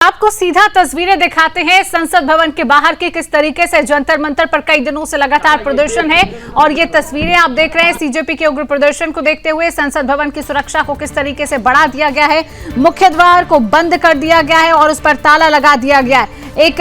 आपको सीधा तस्वीरें दिखाते हैं संसद भवन के बाहर की। किस तरीके से जंतर मंतर पर कई दिनों से लगातार प्रदर्शन है और ये तस्वीरें आप देख रहे हैं सीजेपी के उग्र प्रदर्शन को देखते हुए संसद भवन की सुरक्षा को किस तरीके से बढ़ा दिया गया है। मुख्य द्वार को बंद कर दिया गया है और उस पर ताला लगा दिया गया है। एक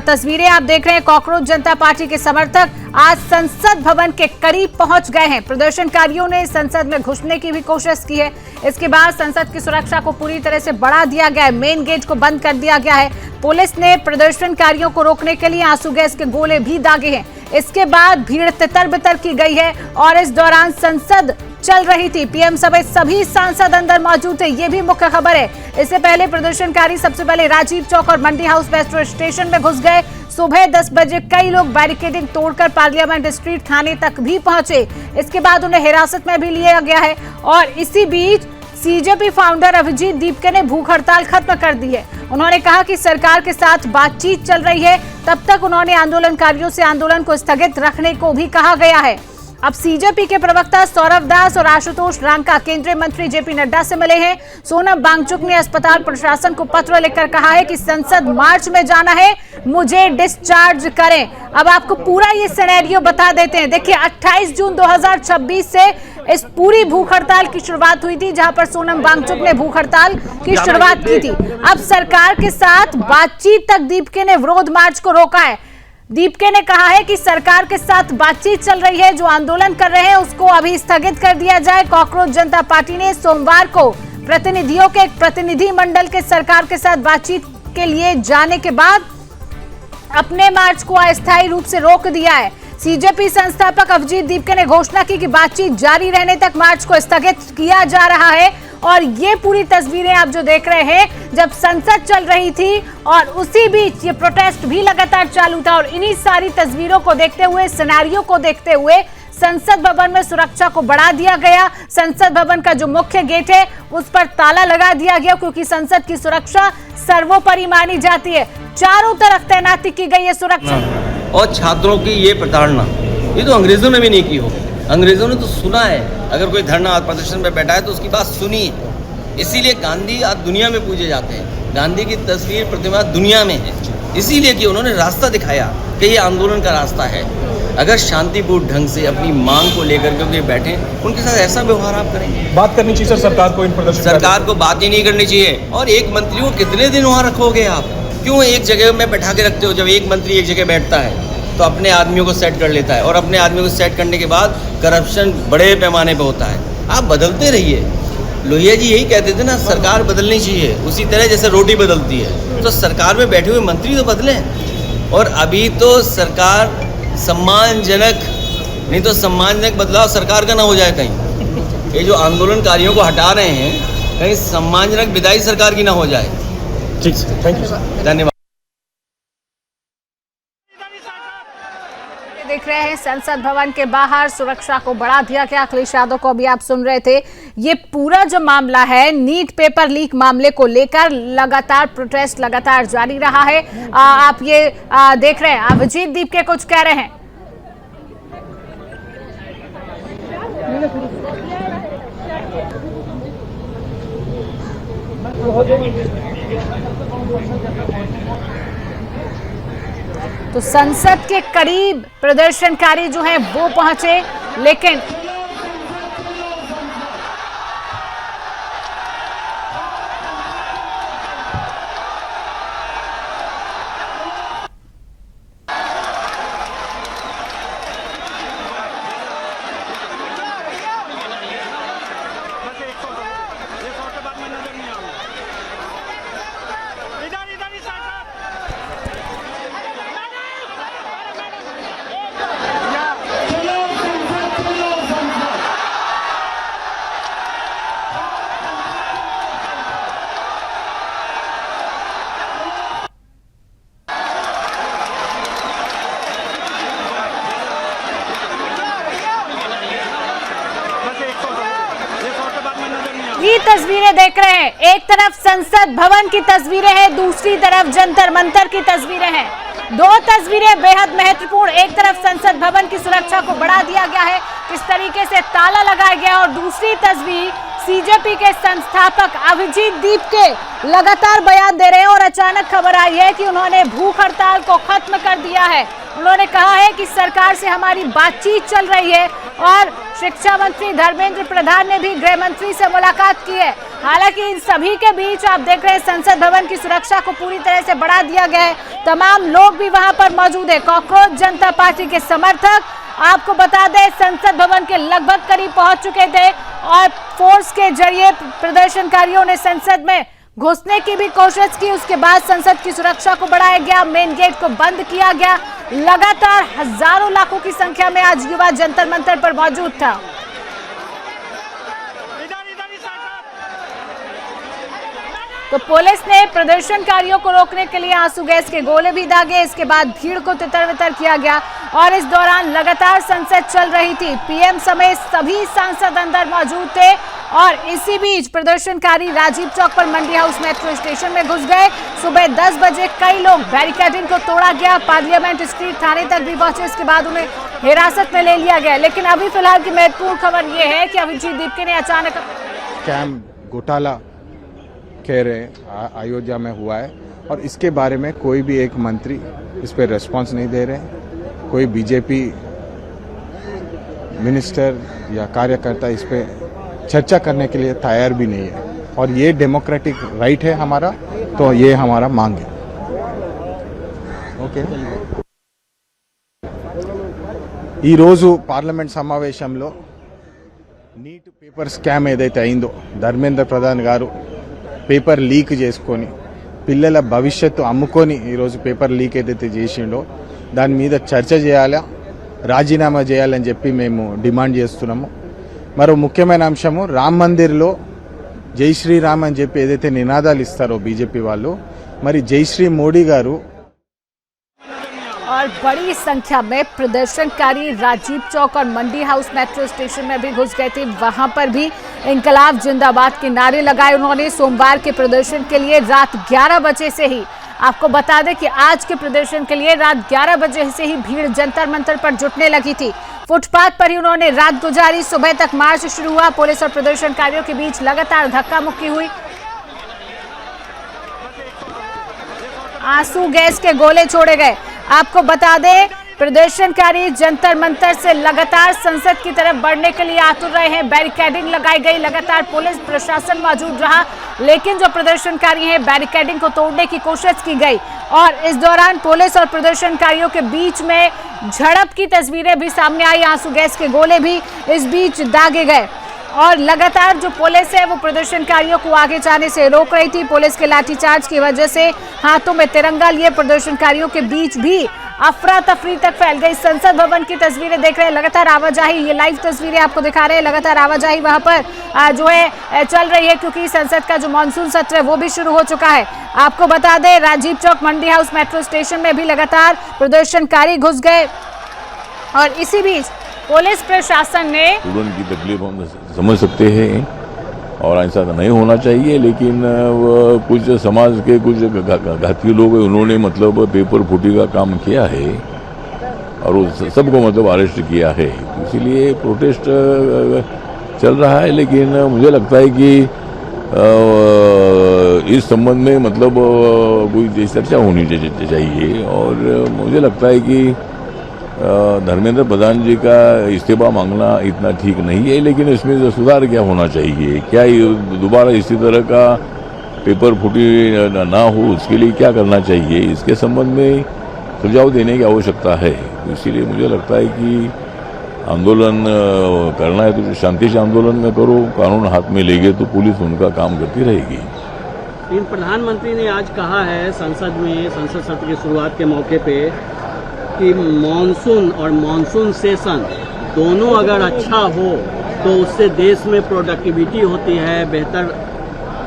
तस्वीरें आप देख रहे हैं, कॉकरोच जनता पार्टी के समर्थक आज संसद भवन के करीब पहुंच गए हैं। प्रदर्शनकारियों ने संसद में घुसने की भी कोशिश की है। इसके बाद संसद की सुरक्षा को पूरी तरह से बढ़ा दिया गया है। मेन गेट को बंद कर दिया गया है। पुलिस ने प्रदर्शनकारियों को रोकने के लिए आंसू गैस के गोले भी दागे हैं। इसके बाद भीड़ तितर बितर की गई है और इस दौरान संसद चल रही थी। पीएम समेत सभी सांसद अंदर मौजूद थे, ये भी मुख्य खबर है। इससे पहले प्रदर्शनकारी सबसे पहले राजीव चौक और मंडी हाउस मेट्रो स्टेशन में घुस गए। सुबह 10 बजे कई लोग बैरिकेडिंग तोड़कर पार्लियामेंट स्ट्रीट थाने तक भी पहुंचे। इसके बाद उन्हें हिरासत में भी लिया गया है और इसी बीच सीजेपी फाउंडर अभिजीत दीपके ने भूख हड़ताल खत्म कर दी है। उन्होंने कहा कि सरकार के साथ बातचीत चल रही है, तब तक उन्होंने आंदोलनकारियों से आंदोलन को स्थगित रखने को भी कहा गया है। अब सीजेपी के प्रवक्ता सौरभ दास और आशुतोष रांका केंद्रीय मंत्री जेपी नड्डा से मिले हैं। सोनम वांगचुक ने अस्पताल प्रशासन को पत्र लिखकर कहा है कि संसद मार्च में जाना है, मुझे डिस्चार्ज करें। अब आपको पूरा ये सिनेरियो बता देते हैं। देखिए 28 जून 2026 से इस पूरी भूख हड़ताल की शुरुआत हुई थी, जहां पर सोनम वांगचुक ने भूख हड़ताल की शुरुआत की थी। अब सरकार के साथ बातचीत तक दीपके ने विरोध मार्च को रोका है। दीपके ने कहा है कि सरकार के साथ बातचीत चल रही है, जो आंदोलन कर रहे हैं उसको अभी स्थगित कर दिया जाए। कॉकरोच जनता पार्टी ने सोमवार को प्रतिनिधियों के एक प्रतिनिधि मंडल के सरकार के साथ बातचीत के लिए जाने के बाद अपने मार्च को अस्थायी रूप से रोक दिया है। सीजेपी संस्थापक अभिजीत दीपके ने घोषणा की कि बातचीत जारी रहने तक मार्च को स्थगित किया जा रहा है। और ये पूरी तस्वीरें आप जो देख रहे हैं, जब संसद चल रही थी और उसी बीच ये प्रोटेस्ट भी लगातार चालू था और इन्हीं सारी तस्वीरों को देखते हुए, सिनेरियो को देखते हुए संसद भवन में सुरक्षा को बढ़ा दिया गया। संसद भवन का जो मुख्य गेट है उस पर ताला लगा दिया गया, क्योंकि संसद की सुरक्षा सर्वोपरि मानी जाती है। चारों तरफ तैनाती की गई है सुरक्षा। और छात्रों की ये प्रताड़ना ये तो अंग्रेजों ने भी नहीं की हो। अंग्रेजों ने तो सुना है, अगर कोई धरना प्रदर्शन पे बैठा है तो उसकी बात सुनी है। इसीलिए गांधी आज दुनिया में पूजे जाते हैं। गांधी की तस्वीर प्रतिमा दुनिया में है, इसीलिए कि उन्होंने रास्ता दिखाया कि ये आंदोलन का रास्ता है। अगर शांतिपूर्ण ढंग से अपनी मांग को लेकर के बैठे, उनके साथ ऐसा व्यवहार आप करेंगे। बात करनी चाहिए सर सरकार को, इन प्रदर्शन सरकार को बात ही नहीं करनी चाहिए। और एक मंत्री को कितने दिन वहाँ रखोगे आप? क्यों एक जगह में बैठा के रखते हो? जब एक मंत्री एक जगह बैठता है तो अपने आदमियों को सेट कर लेता है और अपने आदमियों को सेट करने के बाद करप्शन बड़े पैमाने पे होता है। आप बदलते रहिए। लोहिया जी यही कहते थे ना, सरकार बदलनी चाहिए उसी तरह जैसे रोटी बदलती है। तो सरकार में बैठे हुए मंत्री तो बदलें। और अभी तो सरकार सम्मानजनक, नहीं तो सम्मानजनक बदलाव सरकार का ना हो जाए कहीं। ये जो आंदोलनकारियों को हटा रहे हैं, कहीं सम्मानजनक विदाई सरकार की ना हो जाए। ठीक सर, थैंक यू सर, धन्यवाद। देख रहे हैं संसद भवन के बाहर सुरक्षा को बढ़ा दिया गया। अखिलेश यादव को अभी आप सुन रहे थे। ये पूरा जो मामला है, नीट पेपर लीक मामले को लेकर लगातार प्रोटेस्ट लगातार जारी रहा है। आप ये देख रहे हैं, अभिजीत दीपके कुछ कह रहे हैं। तो संसद के करीब प्रदर्शनकारी जो हैं वो पहुंचे, लेकिन ये तस्वीरें देख रहे हैं, एक तरफ संसद भवन की तस्वीरें हैं, दूसरी तरफ जंतर मंतर की तस्वीरें हैं। दो तस्वीरें बेहद महत्वपूर्ण। एक तरफ संसद भवन की सुरक्षा को बढ़ा दिया गया है, किस तरीके से ताला लगाया गया, और दूसरी तस्वीर सीजेपी के संस्थापक अभिजीत दीप के लगातार बयान दे रहे हैं और अचानक खबर आई है कि उन्होंने भूख हड़ताल को खत्म कर दिया है। उन्होंने कहा है कि सरकार से हमारी बातचीत चल रही है और शिक्षा मंत्री धर्मेंद्र प्रधान ने भी गृह मंत्री से मुलाकात की है। हालांकि इन सभी के बीच आप देख रहे हैं संसद भवन की सुरक्षा को पूरी तरह से बढ़ा दिया गया है। तमाम लोग भी वहां पर मौजूद है। कॉकरोच जनता पार्टी के समर्थक आपको बता दें संसद भवन के लगभग करीब पहुंच चुके थे और फोर्स के जरिए प्रदर्शनकारियों ने संसद में घुसने की भी कोशिश की। उसके बाद संसद की सुरक्षा को बढ़ाया गया, मेन गेट को बंद किया गया। लगातार हजारों लाखों की संख्या में आज युवा जंतर मंतर पर मौजूद था। तो पुलिस ने प्रदर्शनकारियों को रोकने के लिए आंसू गैस के गोले भी दागे। इसके बाद भीड़ को तितर-बितर किया गया और इस दौरान लगातार संसद चल रही थी। पीएम समेत सभी सांसद अंदर मौजूद थे और इसी बीच प्रदर्शनकारी राजीव चौक पर मंडी हाउस मेट्रो स्टेशन में घुस गए। सुबह 10 बजे कई लोग बैरिकेडिंग को तोड़ा गया। पार्लियामेंट स्ट्रीट थाने तक भी पहुंचे। इसके बाद उन्हें हिरासत में ले लिया गया। लेकिन अभी फिलहाल की महत्वपूर्ण खबर यह है कि अभिजीत दीप ने अचानक स्कैम घोटाला कह रहे अयोध्या में हुआ है और इसके बारे में कोई भी एक मंत्री इस पर रेस्पॉन्स नहीं दे रहे। कोई बीजेपी मिनिस्टर या कार्यकर्ता इस पे चर्चा करने के लिए तैयार भी नहीं है और ये डेमोक्रेटिक राइट है हमारा, तो ये हमारा मांग है। ఓకే ఈరోజు పార్లమెంట్ సమావేశంలో నీట్ పేపర్ స్కామ్ ఏదైతే అయిందో ధర్మేంద్ర ప్రధాన్ గారు పేపర్ లీక్ చేసుకొని పిల్లల భవిష్యత్తు అమ్ముకొని ఈరోజు పేపర్ లీక్ ఏదైతే చేసిండో దాని మీద చర్చ చేయాలా, రాజీనామా చేయాలని చెప్పి మేము డిమాండ్ చేస్తున్నాము. మరో ముఖ్యమైన అంశము రామ్ మందిర్లో జై శ్రీరామ్ అని చెప్పి ఏదైతే నినాదాలు ఇస్తారో బీజేపీ వాళ్ళు, మరి జై శ్రీ మోడీ గారు और बड़ी संख्या में प्रदर्शनकारी राजीव चौक और मंडी हाउस मेट्रो स्टेशन में भी घुस गए थे। वहां पर भी इंकलाब जिंदाबाद के नारे लगाए उन्होंने। सोमवार के प्रदर्शन के लिए रात 11 बजे से ही, आपको बता दें कि आज के प्रदर्शन के लिए रात 11 बजे से ही भीड़ जंतर मंतर पर जुटने लगी थी। फुटपाथ पर ही उन्होंने रात गुजारी। सुबह तक मार्च शुरू हुआ। पुलिस और प्रदर्शनकारियों के बीच लगातार धक्का मुक्की हुई। आंसू गैस के गोले छोड़े गए। आपको बता दें प्रदर्शनकारी जंतर मंतर से लगातार संसद की तरफ बढ़ने के लिए आतुर रहे हैं। बैरिकेडिंग लगाई गई, लगातार पुलिस प्रशासन मौजूद रहा, लेकिन जो प्रदर्शनकारी हैं बैरिकेडिंग को तोड़ने की कोशिश की गई और इस दौरान पुलिस और प्रदर्शनकारियों के बीच में झड़प की तस्वीरें भी सामने आई। आंसू गैस के गोले भी इस बीच दागे गए और लगातार जो पुलिस है वो प्रदर्शनकारियों को आगे जाने से रोक रही थी। पुलिस के लाठीचार्ज की वजह से हाथों में तिरंगा लिए प्रदर्शनकारियों के बीच भी अफरा तफरी तक फैल गई। संसद भवन की तस्वीरें देख रहे हैं, लगातार आवाजाही, ये लाइव तस्वीरें आपको दिखा रहे हैं। लगातार आवाजाही वहां पर जो है चल रही है क्योंकि संसद का जो मानसून सत्र है वो भी शुरू हो चुका है। आपको बता दें राजीव चौक मंडी हाउस मेट्रो स्टेशन में भी लगातार प्रदर्शनकारी घुस गए और इसी बीच पुलिस प्रशासन ने स्टूडेंट की तकलीफ हम समझ सकते हैं और ऐसा नहीं होना चाहिए, लेकिन कुछ समाज के कुछ घाती लोग हैं, उन्होंने मतलब पेपर फुटी का काम किया है और सबको मतलब अरेस्ट किया है। इसीलिए प्रोटेस्ट चल रहा है, लेकिन मुझे लगता है कि इस संबंध में मतलब कोई चर्चा होनी चाहिए और मुझे लगता है कि धर्मेंद्र प्रधान जी का इस्तीफा मांगना इतना ठीक नहीं है, लेकिन इसमें सुधार क्या होना चाहिए, क्या दोबारा इसी तरह का पेपर फुटी ना हो, उसके लिए क्या करना चाहिए, इसके संबंध में सुझाव देने की आवश्यकता है। इसीलिए मुझे लगता है कि आंदोलन करना है तो शांति से आंदोलन में करो, कानून हाथ में लेंगे तो पुलिस उनका काम करती रहेगी। लेकिन प्रधानमंत्री ने आज कहा है संसद में, संसद सत्र की शुरुआत के मौके पे कि मॉनसून और मॉनसून सेशन दोनों अगर अच्छा हो तो उससे देश में प्रोडक्टिविटी होती है, बेहतर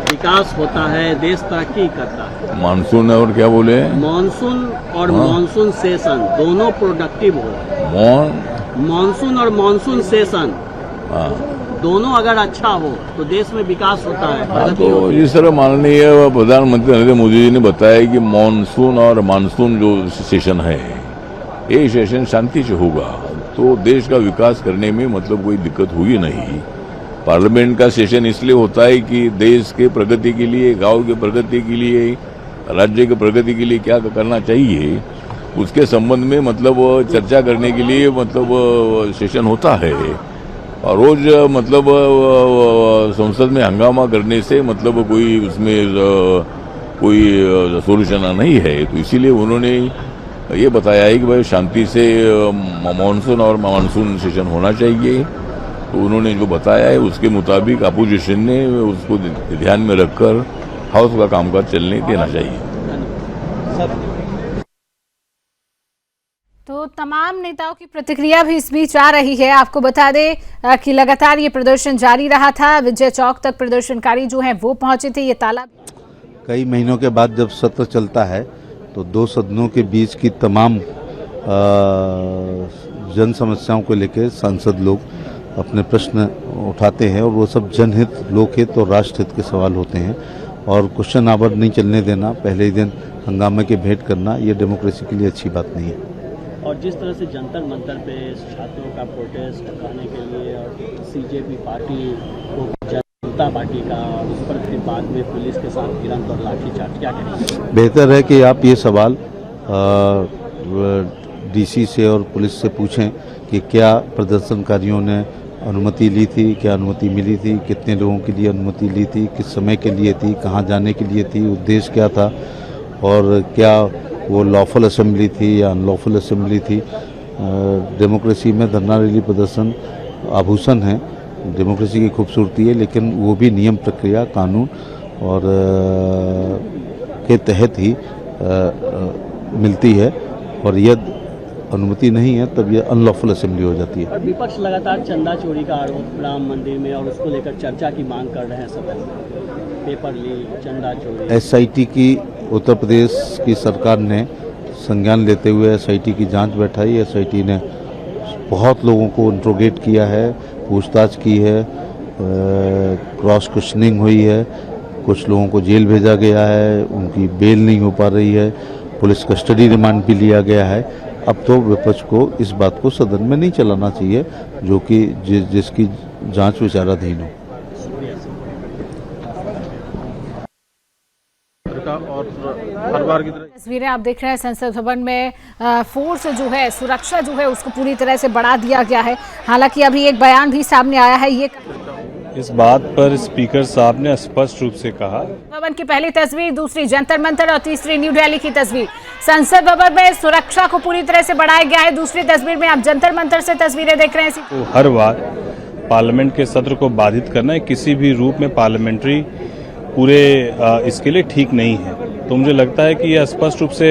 विकास होता है, देश तरक्की करता है। मानसून और क्या बोले? मॉनसून और मॉनसून सेशन दोनों प्रोडक्टिव हो। मॉनसून और मॉनसून सेशन दोनों अगर अच्छा हो तो देश में विकास होता है। तो जिस तरह माननीय प्रधानमंत्री नरेंद्र मोदी जी ने बताया कि मॉनसून और मानसून जो सेशन है ये सेशन शांति से होगा तो देश का विकास करने में मतलब कोई दिक्कत हुई नहीं पार्लियामेंट का सेशन इसलिए होता है कि देश के प्रगति के लिए, गांव के प्रगति के लिए, राज्य की प्रगति के लिए क्या करना चाहिए उसके संबंध में मतलब चर्चा करने के लिए मतलब सेशन होता है। और रोज मतलब संसद में हंगामा करने से मतलब कोई उसमें कोई सोल्यूशन नहीं है। तो इसीलिए उन्होंने ये बताया है कि भाई शांति से मानसून और मानसून सेशन होना चाहिए। तो उन्होंने जो बताया है उसके मुताबिक अपोजिशन ने उसको ध्यान में रखकर हाउस का कामकाज चलने देना चाहिए। तो तमाम नेताओं की प्रतिक्रिया भी इस बीच आ रही है। आपको बता दें कि लगातार ये प्रदर्शन जारी रहा था। विजय चौक तक प्रदर्शनकारी जो हैं वो पहुंचे थे। ये ताला कई महीनों के बाद जब सत्र चलता है तो दो सदनों के बीच की तमाम जन समस्याओं को लेकर सांसद लोग अपने प्रश्न उठाते हैं और वो सब जनहित, लोकहित और राष्ट्रहित के सवाल होते हैं। और क्वेश्चन आवर नहीं चलने देना, पहले ही दिन हंगामे की भेंट करना, ये डेमोक्रेसी के लिए अच्छी बात नहीं है। और जिस तरह से जंतर मंतर पे छात्रों का प्रोटेस्ट करने के लिए और सीजेपी पार्टी को जनता पार्टी का, और उस पर फिर बाद में पुलिस के साथ गिरफ्त और लाठीचार्ज, क्या करेंगे? बेहतर है कि आप ये सवाल डीसी से और पुलिस से पूछें कि क्या प्रदर्शनकारियों ने अनुमति ली थी, क्या अनुमति मिली थी, कितने लोगों के लिए अनुमति ली थी, किस समय के लिए थी, कहाँ जाने के लिए थी, उद्देश्य क्या था, और क्या वो लॉफुल असेंबली थी या अनलॉफुल असेंबली थी। डेमोक्रेसी में धरना, रैली, प्रदर्शन आभूषण है, डेमोक्रेसी की खूबसूरती है, लेकिन वो भी नियम, प्रक्रिया, कानून और के तहत ही मिलती है। और यदि अनुमति नहीं है तब ये अनलॉफुल असेंबली हो जाती है। और विपक्ष लगातार चंदा चोरी का आरोप राम मंदिर में और उसको लेकर चर्चा की मांग कर रहे हैं सदन में। पेपर लीक, चंदा चोरी। एसआईटी की उत्तर प्रदेश की सरकार ने संज्ञान लेते हुए एसआईटी की जांच बैठाई। एसआईटी ने बहुत लोगों को इंट्रोगेट किया है, पूछताछ की है, क्रॉस क्वेश्चनिंग हुई है, कुछ लोगों को जेल भेजा गया है, उनकी बेल नहीं हो पा रही है, पुलिस कस्टडी रिमांड भी लिया गया है। अब तो विपक्ष को इस बात को सदन में नहीं चलाना चाहिए जो कि जिसकी जांच विचाराधीन हो। और हर बार की तरह तस्वीरें आप देख रहे हैं। संसद भवन में फोर्स जो है, सुरक्षा जो है उसको पूरी तरह से बढ़ा दिया गया है। हालांकि अभी एक बयान भी सामने आया है। ये इस बात पर स्पीकर साहब ने स्पष्ट रूप से कहा, भवन की पहली तस्वीर, दूसरी जंतर मंतर और तीसरी न्यू दिल्ली की तस्वीर। संसद भवन में सुरक्षा को पूरी तरह से बढ़ाया गया है। दूसरी तस्वीर में आप जंतर मंतर से तस्वीरें देख रहे हैं। तो हर बार पार्लियामेंट के सत्र को बाधित करना किसी भी रूप में पार्लियामेंट्री पूरे इसके लिए ठीक नहीं है। तो मुझे लगता है कि यह स्पष्ट रूप से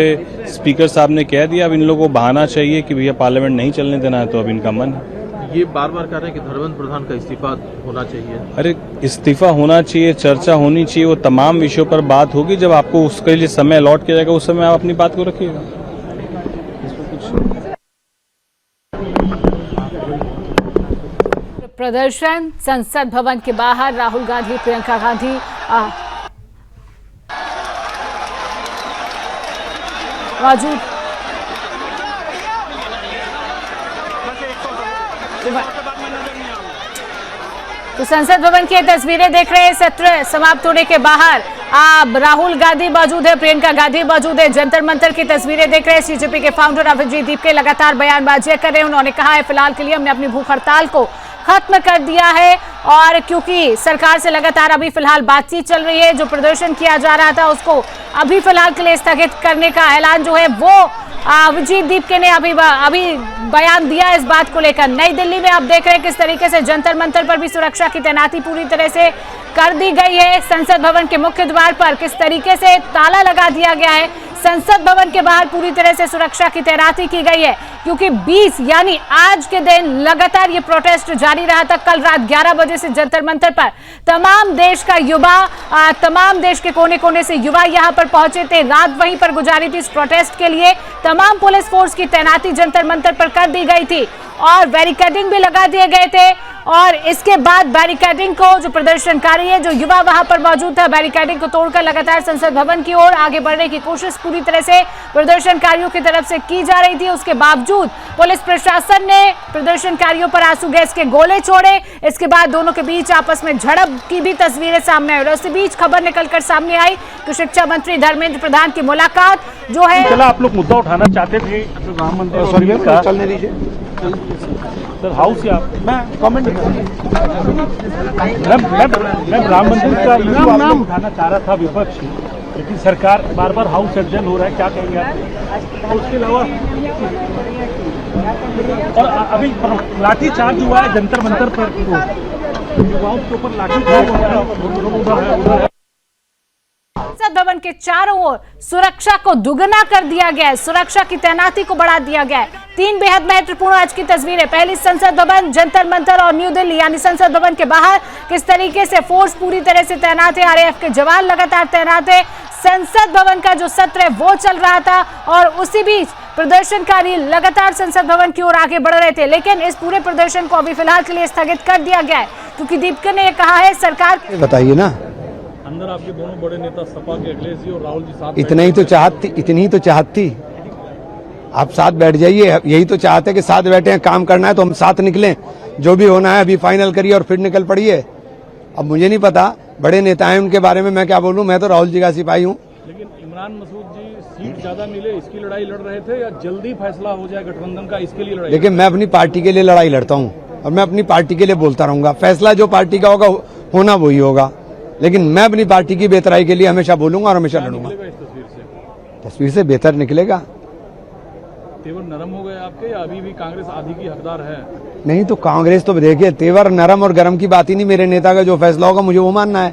स्पीकर साहब ने कह दिया। अब इन लोगों को बहाना चाहिए कि भैया पार्लियामेंट नहीं चलने देना है, तो अब इनका मन है। ये बार बार कह रहे हैं कि धर्मेंद्र प्रधान का इस्तीफा होना चाहिए। अरे इस्तीफा होना चाहिए, चर्चा होनी चाहिए, वो तमाम विषयों पर बात होगी। जब आपको उसके लिए समय अलॉट किया जाएगा उस समय आप अपनी बात को रखिएगा। प्रदर्शन संसद भवन के बाहर, राहुल गांधी, प्रियंका गांधी मौजूद। तो संसद भवन की तस्वीरें देख रहे हैं। सत्र समाप्त होने के बाहर अब राहुल गांधी मौजूद है, प्रियंका गांधी मौजूद है। जंतर मंतर की तस्वीरें देख रहे हैं। सीजेपी के फाउंडर अभिजीत दीपके लगातार बयानबाजियां कर रहे हैं। उन्होंने कहा है फिलहाल के लिए हमने अपनी भूख हड़ताल को खत्म कर दिया है, और क्योंकि सरकार से लगातार अभी फिलहाल बातचीत चल रही है, जो प्रदर्शन किया जा रहा था उसको अभी फिलहाल के लिए स्थगित करने का ऐलान जो है वो अभिजीत दीपके ने अभी बयान दिया इस बात को लेकर। नई दिल्ली में आप देख रहे हैं किस तरीके से जंतर मंतर पर भी सुरक्षा की तैनाती पूरी तरह से कर दी गई है। संसद भवन के मुख्य द्वार पर किस तरीके से ताला लगा दिया गया है। संसद भवन के बाहर पूरी तरह से सुरक्षा की तैनाती की गई है, क्योंकि 20 यानी आज के दिन लगातार ये प्रोटेस्ट जारी रहा था। कल रात 11 बजे से जंतर मंतर पर तमाम देश का युवा, तमाम देश के कोने कोने से युवा यहां पर पहुंचे थे, रात वहीं पर गुजारी थी इस प्रोटेस्ट के लिए। तमाम पुलिस फोर्स की तैनाती जंतर मंतर पर कर दी गई थी, और बैरिकेडिंग भी लगा दिए गए थे। और इसके बाद बैरिकेडिंग को जो प्रदर्शनकारी है, जो युवा वहां पर मौजूद था, बैरिकेडिंग को तोड़कर लगातार संसद भवन की ओर आगे बढ़ने की कोशिश पूरी तरह से प्रदर्शनकारियों की तरफ से की जा रही थी। उसके बावजूद पुलिस प्रशासन ने प्रदर्शनकारियों पर आंसू गैस के गोले छोड़े। इसके बाद दोनों के बीच आपस में झड़प की भी तस्वीरें सामने आई और इसी बीच खबर निकलकर सामने आई कि शिक्षा मंत्री धर्मेंद्र प्रधान की मुलाकात जो है, चला आप लोग मुद्दा उठाना चाहते थे राम मंदिर का, चलने दीजिए सर, हाउस या मैं कमेंट मैं राम मंदिर का नाम उठाना चाह रहा था विपक्ष, लेकिन सरकार बार बार हाउस एडजन हो रहा है, क्या कहेंगे आप? और उसके अलावा और अभी लाठी चार्ज हुआ है जंतर मंतर पर, युवाओं के ऊपर लाठी चार्ज हो रहा है। संसद भवन के चारों ओर सुरक्षा को दुगना कर दिया गया है, सुरक्षा की तैनाती को बढ़ा दिया गया है। 3 बेहद महत्वपूर्ण आज की तस्वीरें। पहली, संसद भवन, जंतर मंतर और न्यू दिल्ली यानी संसद भवन के बाहर किस तरीके से फोर्स पूरी तरह से तैनात है, आरएएफ के जवान लगातार तैनात है। संसद भवन का जो सत्र है वो चल रहा था और उसी बीच प्रदर्शनकारी लगातार संसद भवन की ओर आगे बढ़ रहे थे, लेकिन इस पूरे प्रदर्शन को अभी फिलहाल के लिए स्थगित कर दिया गया है क्योंकि दीपक ने कहा है सरकार, बताइए ना, अंदर आपके दोनों बड़े नेता सपा के अखिलेश जी और राहुल जी साथ इतना ही तो चाहत थी, इतनी ही तो चाहत थी। आप साथ बैठ जाइए, यही तो चाहते हैं कि साथ बैठे हैं, काम करना है तो हम साथ निकलें, जो भी होना है अभी फाइनल करिए और फिर निकल पड़िए। अब मुझे नहीं पता बड़े नेता हैं, उनके बारे में मैं क्या बोलूं, मैं तो राहुल जी का सिपाही हूं। लेकिन इमरान मसूद जी सीट ज्यादा मिले इसकी लड़ाई लड़ रहे थे या जल्दी फैसला हो जाए गठबंधन का इसके लिए लड़ाई? देखिए, मैं अपनी पार्टी के लिए लड़ाई लड़ता हूँ और मैं अपनी पार्टी के लिए बोलता रहूंगा। फैसला जो पार्टी का होगा होना वही होगा, लेकिन मैं अपनी पार्टी की बेहतराई के लिए हमेशा बोलूंगा और हमेशा लड़ूंगा। इस तस्वीर से बेहतर निकलेगा। तेवर नरम हो गए आपके या अभी भी कांग्रेस आधी की हकदार है? नहीं तो कांग्रेस तो देखिए, तेवर नरम और गरम की बात ही नहीं, मेरे नेता का जो फैसला होगा मुझे वो मानना है।